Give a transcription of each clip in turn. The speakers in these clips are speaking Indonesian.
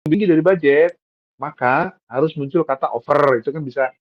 tinggi dari budget, maka harus muncul kata over. Itu kan bisa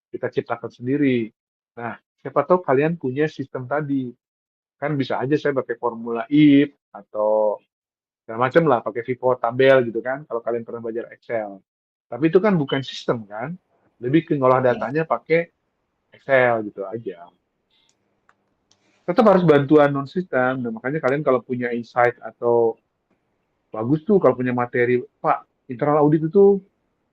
kita ciptakan sendiri. Nah, siapa tahu kalian punya sistem tadi. Kan bisa aja saya pakai formula if atau segala macam lah, pakai pivot tabel gitu kan, kalau kalian pernah belajar Excel. Tapi itu kan bukan sistem kan, lebih ke ngolah Iya. datanya pakai Excel gitu aja. Tetap harus bantuan non sistem, dan makanya kalian kalau punya insight atau bagus tuh kalau punya materi, Pak, internal audit itu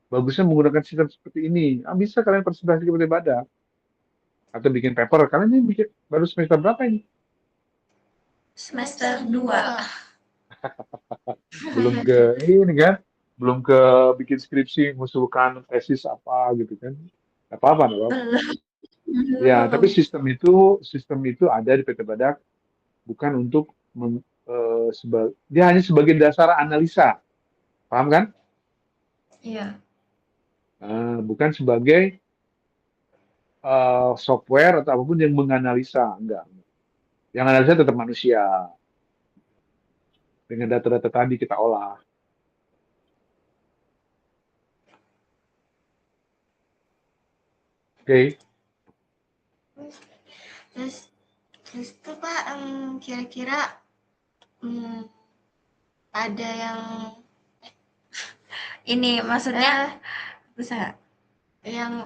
bagusnya menggunakan sistem seperti ini. Ah, bisa kalian presentasi kepada badak atau bikin paper. Kalian ini bikin baru semester berapa ini? Semester 2. Belum ke ini kan? Belum ke bikin skripsi, mengusulkan tesis apa gitu kan? Apa-apa, nggak apa-apa. Belum. Ya, tapi Belum. sistem itu ada di PT Badak bukan untuk dia hanya sebagai dasar analisa, paham kan? Iya. Bukan sebagai software atau apapun yang menganalisa, enggak. Yang analisa tetap manusia dengan data-data tadi kita olah. Oke, okay. Terus terus tuh Pak, kira-kira ada yang ini maksudnya bisa yang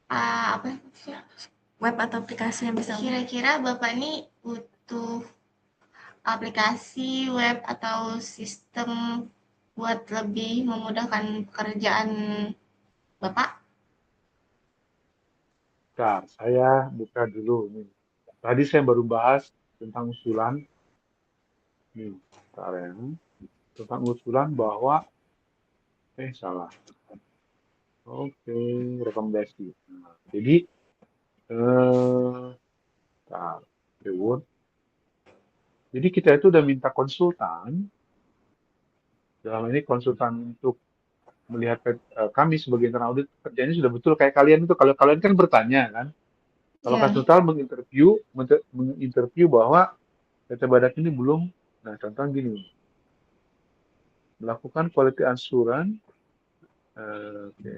apa sih, web atau aplikasi yang bisa kira-kira Bapak ini butuh aplikasi web atau sistem buat lebih memudahkan pekerjaan Bapak? Bentar, saya buka dulu nih. Tadi saya baru bahas tentang usulan nih, bentar ya. Tentang usulan bahwa salah. Oke, rekomendasi. Nah, jadi bentar, reward. Jadi kita itu udah minta konsultan, dalam ini konsultan untuk melihat kami sebagai internal audit kerjanya sudah betul kayak kalian itu. Kalau kalian kan bertanya kan, kalau Iya. konsultan menginterview bahwa PT Badak ini belum, nah contoh gini, melakukan quality assurance, oke,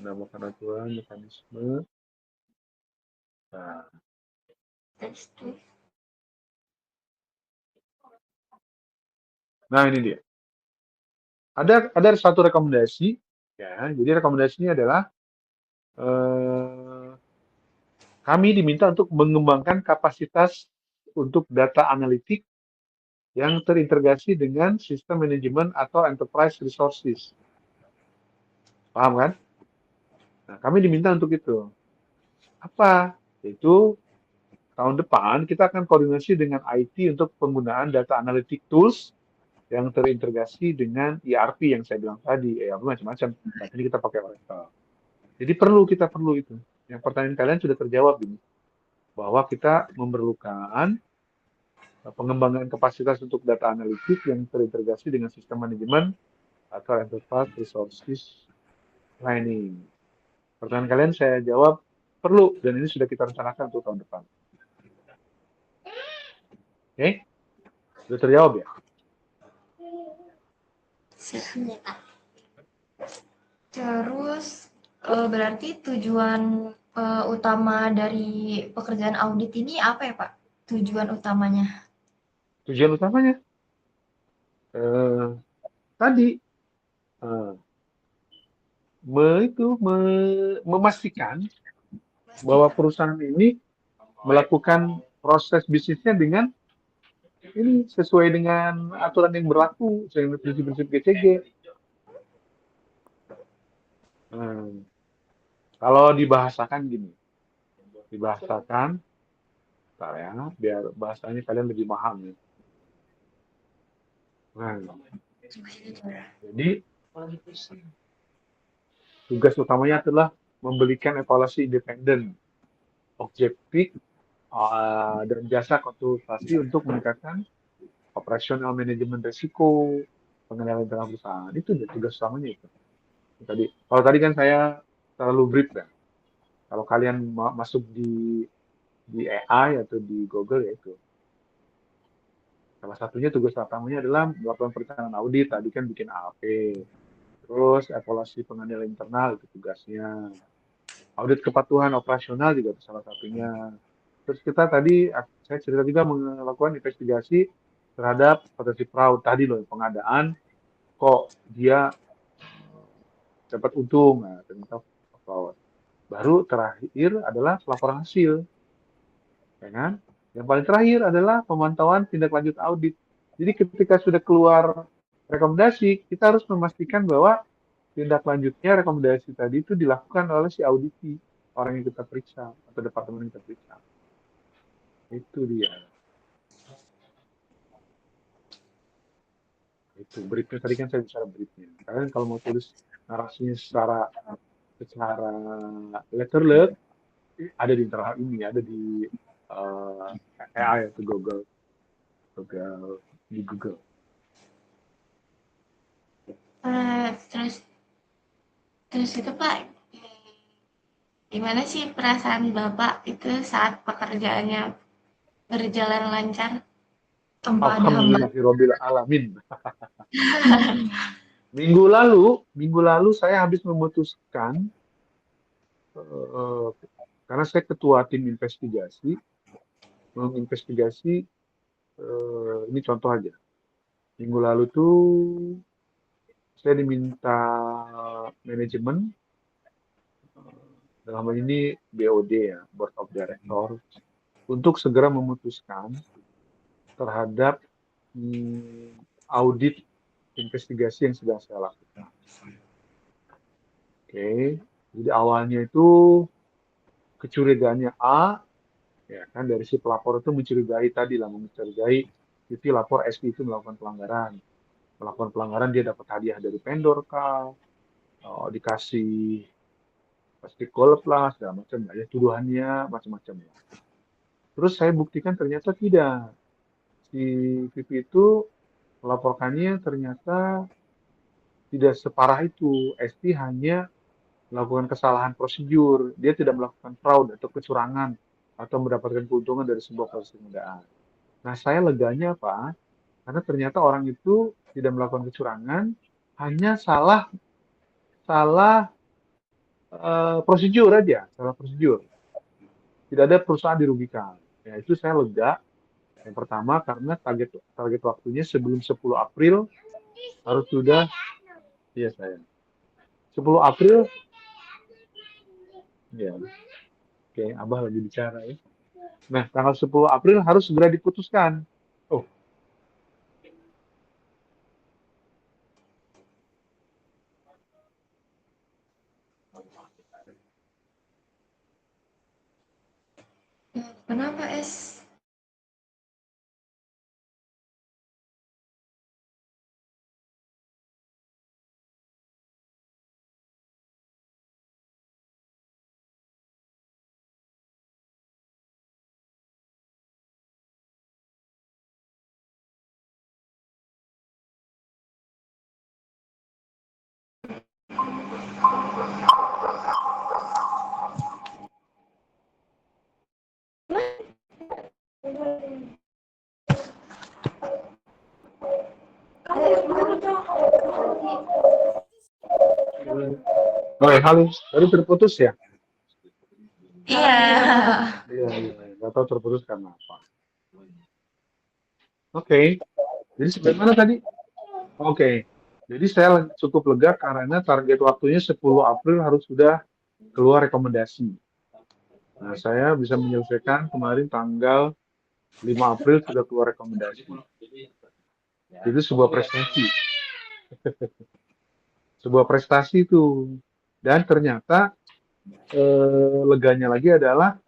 menambahkan aturan mekanisme. Nah, Terus tuh. nah ini dia. Ada satu rekomendasi, ya. Jadi rekomendasinya adalah eh, kami diminta untuk mengembangkan kapasitas untuk data analitik yang terintegrasi dengan sistem manajemen atau enterprise resources. Paham kan? Nah, kami diminta untuk itu. Apa? Yaitu tahun depan kita akan koordinasi dengan IT untuk penggunaan data analytic tools yang terintegrasi dengan ERP yang saya bilang tadi. ERP macam-macam. Saat ini kita pakai Oracle. Jadi kita perlu itu. Yang pertanyaan kalian sudah terjawab ini. Bahwa kita memerlukan pengembangan kapasitas untuk data analitik yang terintegrasi dengan sistem manajemen atau enterprise resources planning. Pertanyaan kalian saya jawab perlu dan ini sudah kita rencanakan untuk tahun depan. Oke? Sudah terjawab ya? Terus berarti tujuan utama dari pekerjaan audit ini apa ya Pak? Tujuan utamanya? Tujuan utamanya eh, tadi eh, memastikan bahwa perusahaan ini melakukan proses bisnisnya dengan ini sesuai dengan aturan yang berlaku, sesuai dengan prinsip-prinsip GCG. Kalau dibahasakan gini, dibahasakan, bentar ya, biar bahasanya kalian lebih paham ya. Nah, jadi tugas utamanya adalah memberikan evaluasi independen, objektif, dan jasa konsultasi untuk meningkatkan operasional manajemen risiko, pengendalian internal perusahaan. Itu tugas utamanya itu. Kalau tadi kan saya terlalu brief ya. Kalau kalian masuk di AI atau di Google ya itu. Salah satunya tugas utamanya adalah melakukan perencanaan audit, tadi kan bikin AAP, terus evaluasi pengendalian internal itu tugasnya. Audit kepatuhan operasional juga salah satunya. Terus kita tadi, saya cerita juga melakukan investigasi terhadap potensi fraud tadi loh, pengadaan kok dia dapat untung, nah ternyata fraud. Baru terakhir adalah pelaporan hasil, ya kan? Yang paling terakhir adalah pemantauan tindak lanjut audit. Jadi ketika sudah keluar rekomendasi, kita harus memastikan bahwa tindak lanjutnya rekomendasi tadi itu dilakukan oleh si auditi, orang yang kita periksa atau departemen yang kita periksa. Itu dia. Itu briefnya tadi kan saya bicara briefnya. Kalian kalau mau tulis narasinya secara letterlek ada di internal ini, ada di AI atau Google di Google. Terus terus itu Pak, gimana sih perasaan Bapak itu saat pekerjaannya berjalan lancar tanpa ada hambatan? Alhamdulillahirobbil alamin. Minggu lalu saya habis memutuskan eh, karena saya ketua tim investigasi, menginvestigasi ini contoh aja. Minggu lalu tuh saya diminta manajemen dalam hal ini BOD ya, Board of Directors, untuk segera memutuskan terhadap audit investigasi yang sedang saya lakukan. Oke, jadi awalnya itu kecurigaannya A, ya kan dari si pelapor itu mencurigai tadi lah, mencurigai itu lapor SP itu melakukan pelanggaran dia dapat hadiah dari vendor kah, dikasih pasti golp lah segala macam ya, tuduhannya macam-macam ya. Terus saya buktikan ternyata tidak, si VP itu melaporkannya ternyata tidak separah itu. SP hanya melakukan kesalahan prosedur, dia tidak melakukan fraud atau kecurangan atau mendapatkan keuntungan dari sebuah proses pengadaan. Nah, saya leganya apa? Karena ternyata orang itu tidak melakukan kecurangan, hanya salah salah prosedur aja, salah prosedur. Tidak ada perusahaan dirugikan. Ya, itu saya lega. Yang pertama karena target waktunya sebelum 10 April harus sudah, iya saya. 10 April, ya, oke, Abah lagi bicara ya. Nah, tanggal 10 April harus segera diputuskan. Oh, Kenapa es? halo, tadi terputus ya? Iya. Iya, nggak tahu terputus karena apa. Oke, jadi sampai mana tadi? Oke, jadi saya cukup lega karena target waktunya 10 April harus sudah keluar rekomendasi. Nah, saya bisa menyelesaikan kemarin tanggal 5 April sudah keluar rekomendasi. Itu sebuah prestasi. Sebuah prestasi itu. Dan ternyata leganya lagi adalah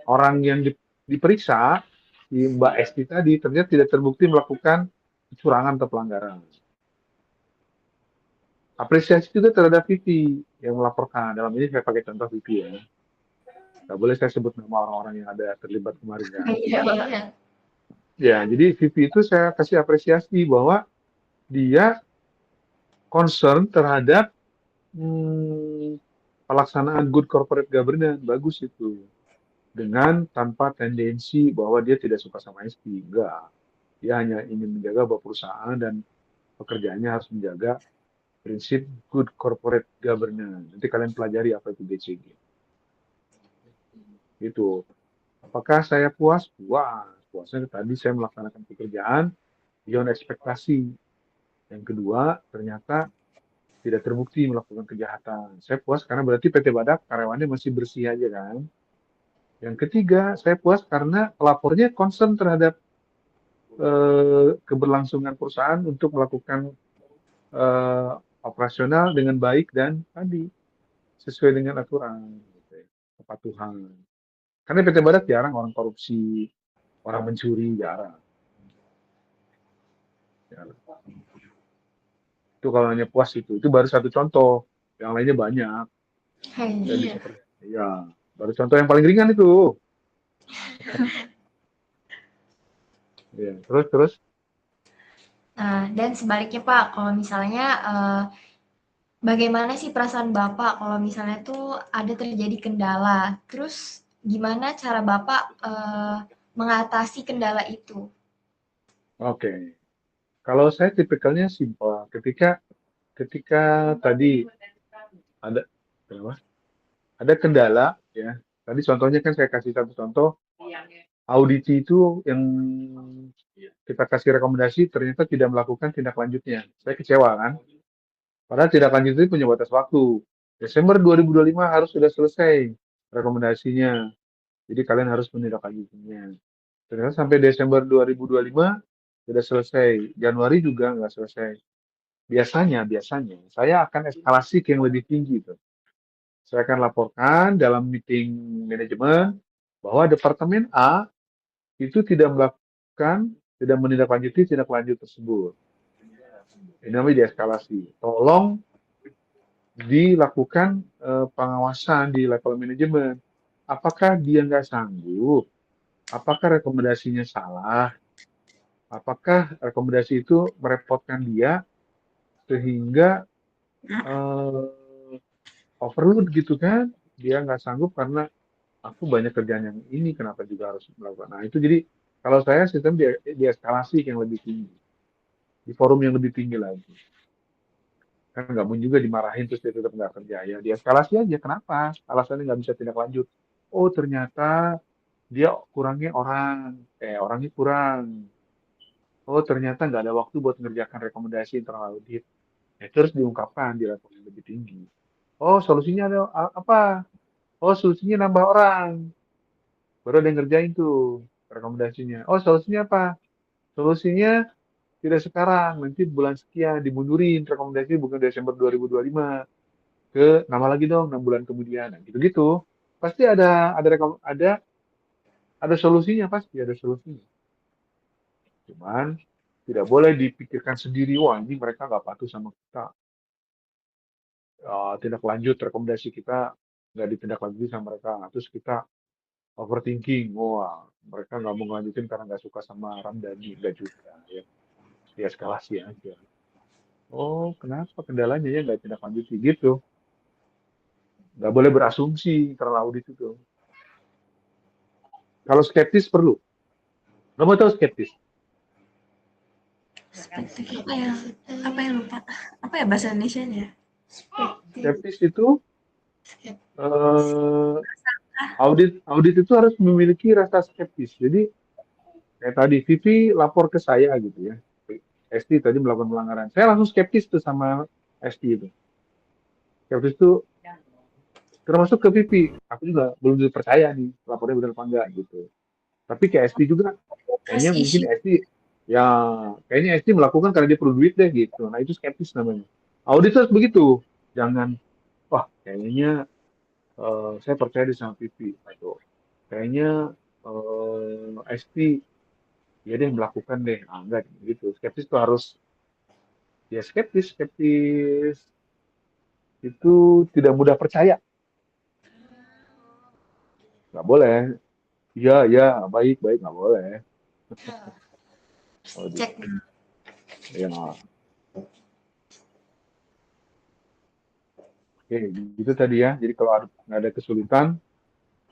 orang yang diperiksa, si Mbak Esti tadi, ternyata tidak terbukti melakukan kecurangan atau pelanggaran. Apresiasi juga terhadap Vivi yang melaporkan. Dalam ini saya pakai contoh Vivi ya. Nggak boleh saya sebut nama orang-orang yang ada terlibat kemarin ya. Iya. Ya, jadi Vivi itu saya kasih apresiasi bahwa dia concern terhadap pelaksanaan good corporate governance. Bagus itu. Dengan tanpa tendensi bahwa dia tidak suka sama SP. Enggak. Dia hanya ingin menjaga bahwa perusahaan dan pekerjaannya harus menjaga prinsip good corporate governance. Nanti kalian pelajari apa itu GCG. Itu. Apakah saya puas? Puas. Puasnya tadi saya melaksanakan pekerjaan beyond ekspektasi. Yang kedua, ternyata tidak terbukti melakukan kejahatan. Saya puas karena berarti PT Badak karyawannya masih bersih aja kan. Yang ketiga, saya puas karena pelapornya concern terhadap keberlangsungan perusahaan untuk melakukan eh, operasional dengan baik dan tadi sesuai dengan aturan, gitu ya, kepatuhan. Karena PT Badak jarang orang korupsi, orang mencuri, jarang. Jarang. Itu kalau hanya puas itu baru satu contoh, yang lainnya banyak. Saya Iya. bisa ya, baru contoh yang paling ringan itu. Ya, terus. Nah, dan sebaliknya Pak, kalau misalnya bagaimana sih perasaan Bapak kalau misalnya tuh ada terjadi kendala? Terus gimana cara Bapak mengatasi kendala itu? Oke. Kalau saya tipikalnya simpel. Ketika tadi ada apa? Ada kendala ya. Tadi contohnya kan saya kasih satu contoh, audit itu yang kita kasih rekomendasi ternyata tidak melakukan tindak lanjutnya. Saya kecewa kan. Padahal tindak lanjut itu punya batas waktu. Desember 2025 harus sudah selesai rekomendasinya. Jadi kalian harus menindaklanjutinya. Ternyata sampai Desember 2025 sudah selesai. Januari juga nggak selesai. Biasanya saya akan eskalasi ke yang lebih tinggi itu. Saya akan laporkan dalam meeting manajemen bahwa departemen A itu tidak melakukan, tidak menindaklanjuti tindak lanjut tersebut. Ini namanya deeskalasi. Tolong dilakukan pengawasan di level manajemen. Apakah dia nggak sanggup? Apakah rekomendasinya salah? Apakah rekomendasi itu merepotkan dia sehingga uh, overload gitu kan? Dia nggak sanggup karena aku banyak kerjaan yang ini, kenapa juga harus melakukan. Nah itu jadi kalau saya sistem eskalasi yang lebih tinggi, di forum yang lebih tinggi lagi. Kan nggak mungkin juga dimarahin terus dia tetap nggak kerja. Ya eskalasi aja, kenapa? Alasannya nggak bisa tindak lanjut. Oh ternyata dia kurangnya orangnya kurang. Oh ternyata nggak ada waktu buat ngerjakan rekomendasi internal audit. Ya, terus diungkapkan di level yang lebih tinggi. Oh solusinya ada apa? Oh solusinya nambah orang. Baru ada yang ngerjain tuh rekomendasinya. Oh solusinya apa? Solusinya tidak sekarang, nanti bulan sekian dimundurin rekomendasi bukan Desember 2025 ke nama lagi dong 6 bulan kemudian. Nah, gitu-gitu. Pasti ada solusinya, pasti ada solusinya. Cuman tidak boleh dipikirkan sendiri, wah ini mereka nggak patuh sama kita. Tindak lanjut rekomendasi kita nggak ditindaklanjuti sama mereka. Terus kita overthinking, wah mereka nggak mau ngelanjutin karena nggak suka sama Ramdhani, nggak juga. Ya, eskalasi aja. Oh, kenapa kendalanya ya nggak tindak lanjuti gitu? Nggak boleh berasumsi karena audit itu. Kalau skeptis perlu. Nggak mau tahu skeptis. Perspektif apa yang lupa? Apa ya bahasa Indonesianya? Skeptis itu eh, audit itu harus memiliki rasa skeptis. Jadi kayak tadi Vivi lapor ke saya gitu ya. ST tadi melakukan pelanggaran. Saya langsung skeptis tuh sama ST itu. Skeptis itu termasuk ke Vivi. Aku juga belum percaya nih lapornya benar apa enggak gitu. Tapi ke ST juga kayaknya Trust mungkin issue. ST ya kayaknya ST melakukan karena dia perlu duit deh gitu. Nah itu skeptis namanya. Audit harus begitu. Jangan wah kayaknya saya percaya di sama Vivi. Gitu. Kayaknya ST ya deh melakukan deh. Ah, enggak gitu. Skeptis itu harus ya skeptis itu tidak mudah percaya. Nggak boleh. Iya, iya, baik, baik, nggak boleh. Kalau Cek. gitu. Ya, oke, gitu tadi ya. Jadi kalau nggak ada kesulitan,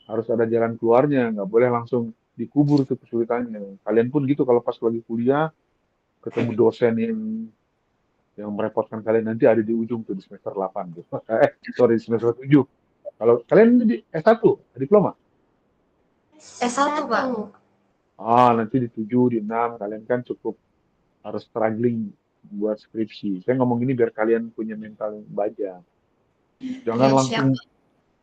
harus ada jalan keluarnya. Nggak boleh langsung dikubur tuh kesulitannya. Kalian pun gitu kalau pas lagi kuliah ketemu dosen yang merepotkan kalian nanti ada di ujung tuh di semester 8 tuh. Sorry di semester 7. Kalau kalian di S1, diploma. S1, Pak. Nanti di 7, di 6 kalian kan cukup harus struggling buat skripsi. Saya ngomong ini biar kalian punya mental yang baja. Jangan Iya, langsung siap.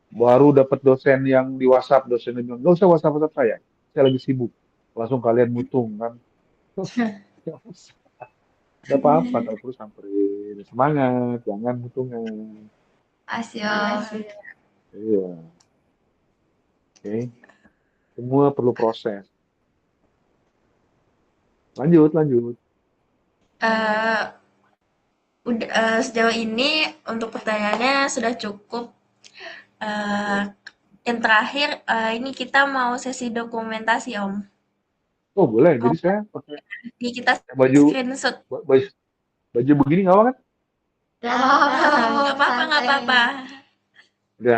baru dapat dosen yang di WhatsApp, dosen yang bilang, nggak usah WhatsApp saya lagi sibuk. Langsung kalian mutung kan. Nggak usah. Nggak apa-apa, kalau perlu samperin. Semangat, jangan mutungan. Asyik. Iya, oke. Semua perlu proses. Lanjut. Eh, sejauh ini untuk pertanyaannya sudah cukup. Eh, yang terakhir, ini kita mau sesi dokumentasi, Om. Oh boleh, Mau jadi saya pakai jadi kita baju screenshot. baju, baju begini nggak apa kan? Nggak apa-apa, Nggak apa-apa, nggak santai. apa-apa. Udah,